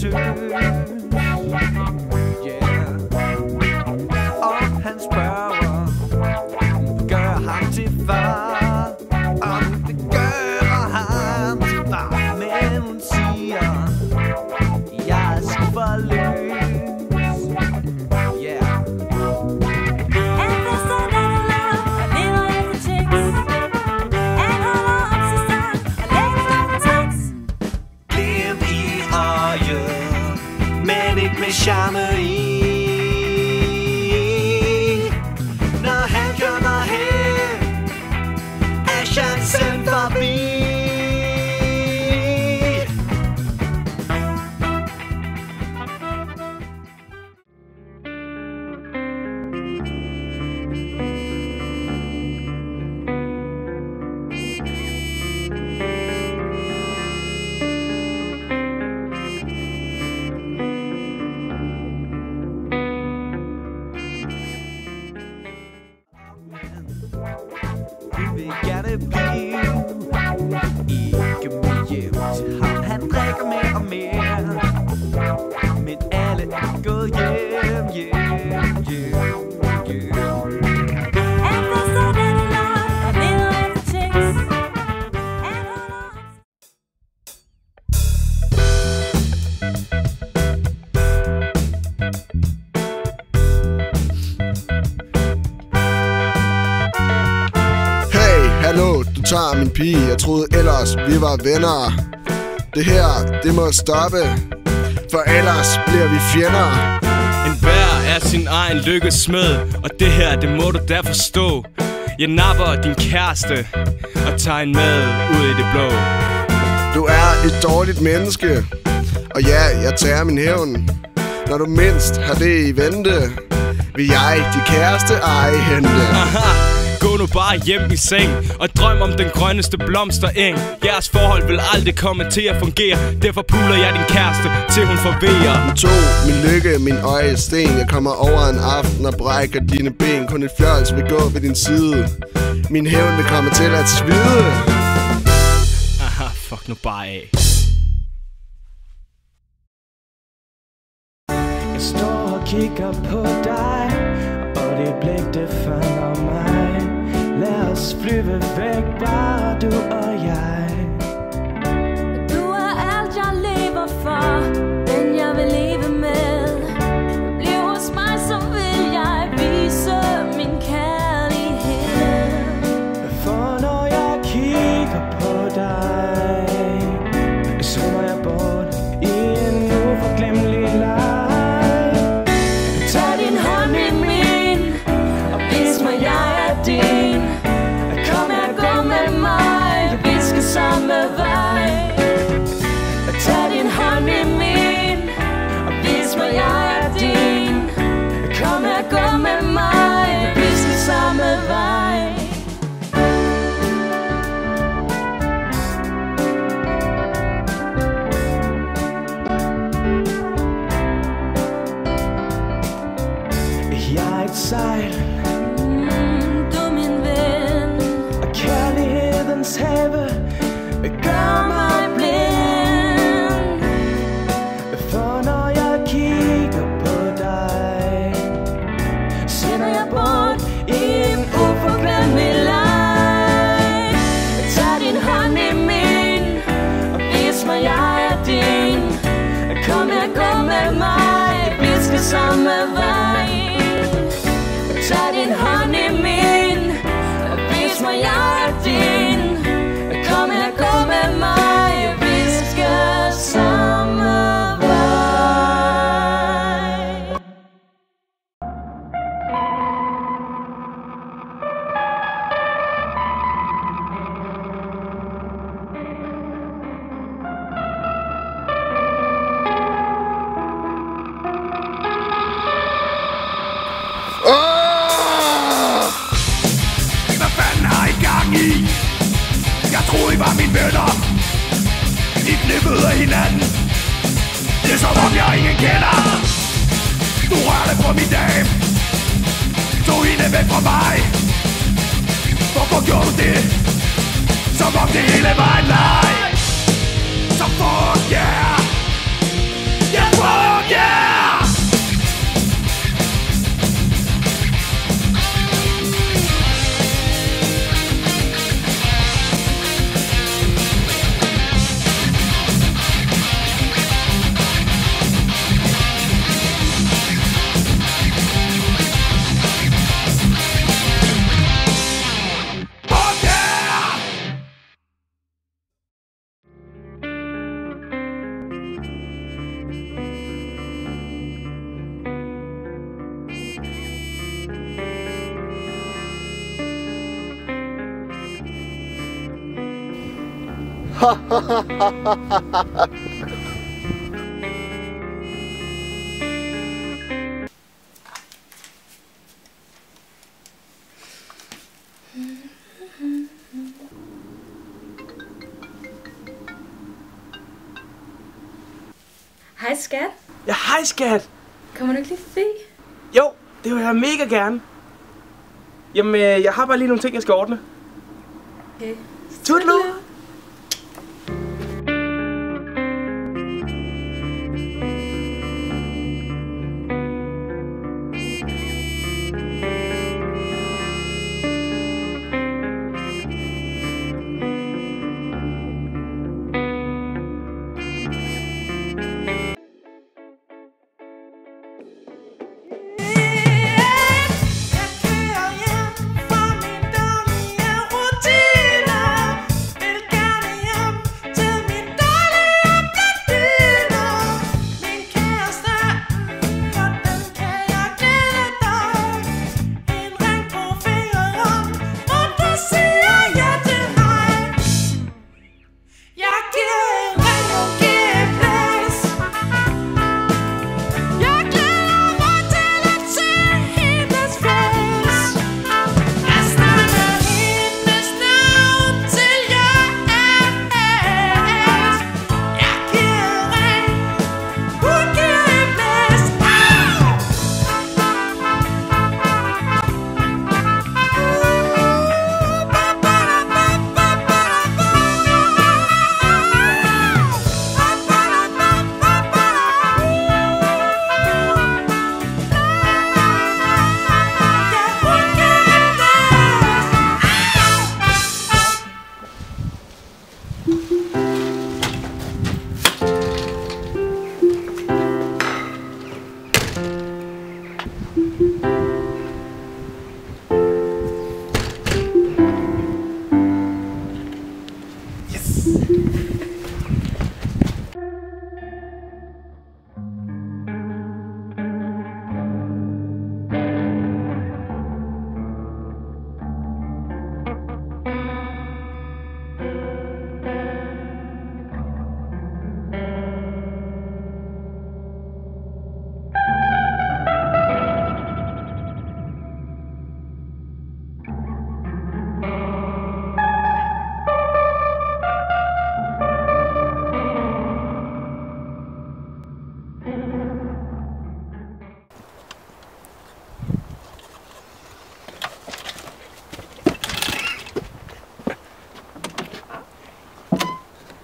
tøs. Og han spørger, gør ham til far, om det gør ham til far. Men hun siger, jeg skal forløs. Med charme i, når han kommer hen, er chancen forbi. Hun vil gerne blive, ikke med hjem til ham. Han drikker mere og mere, men alle er gået hjem, hjem, hjem. Hallo, du tager min pige. Jeg troede ellers vi var venner. Det her, det må stoppe, for ellers bliver vi fjender. En hver er sin egen lykkes smed, og det her, det må du da forstå. Jeg napper din kæreste og tager en med ud i det blå. Du er et dårligt menneske, og ja, jeg tager min hævn. Når du mindst har det i vente, vil jeg de kæreste ej hente. Aha. Gå nu bare hjem i seng og drøm om den grønneste blomstereng. Jeres forhold vil aldrig komme til at fungere, derfor puler jeg din kæreste til hun forvejer. Du tog min lykke, min øjesten. Jeg kommer over en aften og brækker dine ben. Kun et fjols vil gå ved din side. Min hævn vil komme til at svide. Aha, fuck nu bare af. Jeg står og kigger på dig, og det blik det fanger mig. Lad os flyve væk, bare du og jeg. Du er alt jeg lever for, den jeg vil leve med. Bliv hos mig, så vil jeg vise min kærlighed. For når jeg kigger på dig, svømmer jeg bort i en uforglemmelig leg. Tag din hånd i min, og vis mig jeg er din. Kom her, gå med mig, vi skal samme vej. Tag din hånd i min, og vis mig jeg er din. Kom her, gå med mig, vi skal samme vej. Jeg er et sejl, Du er min ven, og kærlighedens have gør mig blind. For når jeg kigger på dig, sender jeg bort i en uforglemmelig leg. Tag din hånd i min, og vis mig jeg er din. Kom her, gå med mig, vi skal samme vej. Tag din hånd i min, og vis mig jeg er din. Kom her, gå med mig, vi skal samme vej. Hvad fanden har I gang i? Jeg troede I var mine venner. I knippede af hinanden. Det er som om jeg ingen kender. Du rørte på min dame, tog hende væk fra mig. Hvorfor gjorde du det? Som om det hele var en leg. Så fuck yeah. Hej skat. Ja, hej skat. Kommer du ikke lige forbi? Jo, det vil jeg mega gerne. Jamen, jeg har bare lige nogle ting, jeg skal ordne. Okay. Tudelu!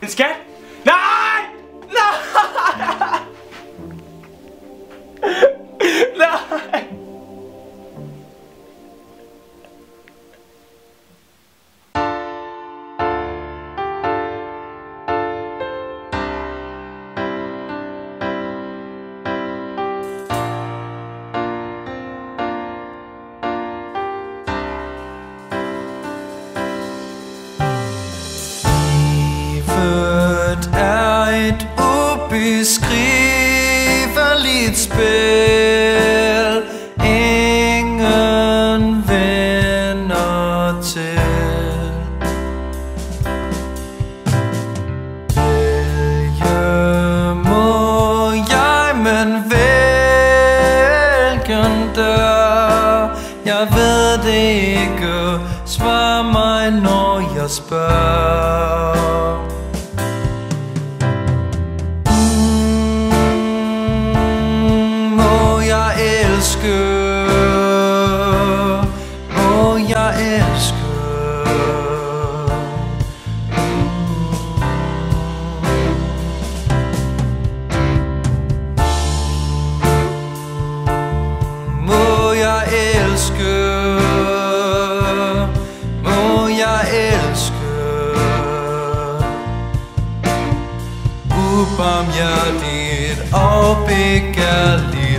En skat? Nej! Nej! Nej! Et ubeskriveligt spil, ingen vender til. Vælge må jeg, men hvilken dør? Jeg ved det ikke, svar mig når jeg spørger. Må jeg elske, må jeg elske, må jeg elske, ubarmhjertigt og begærligt.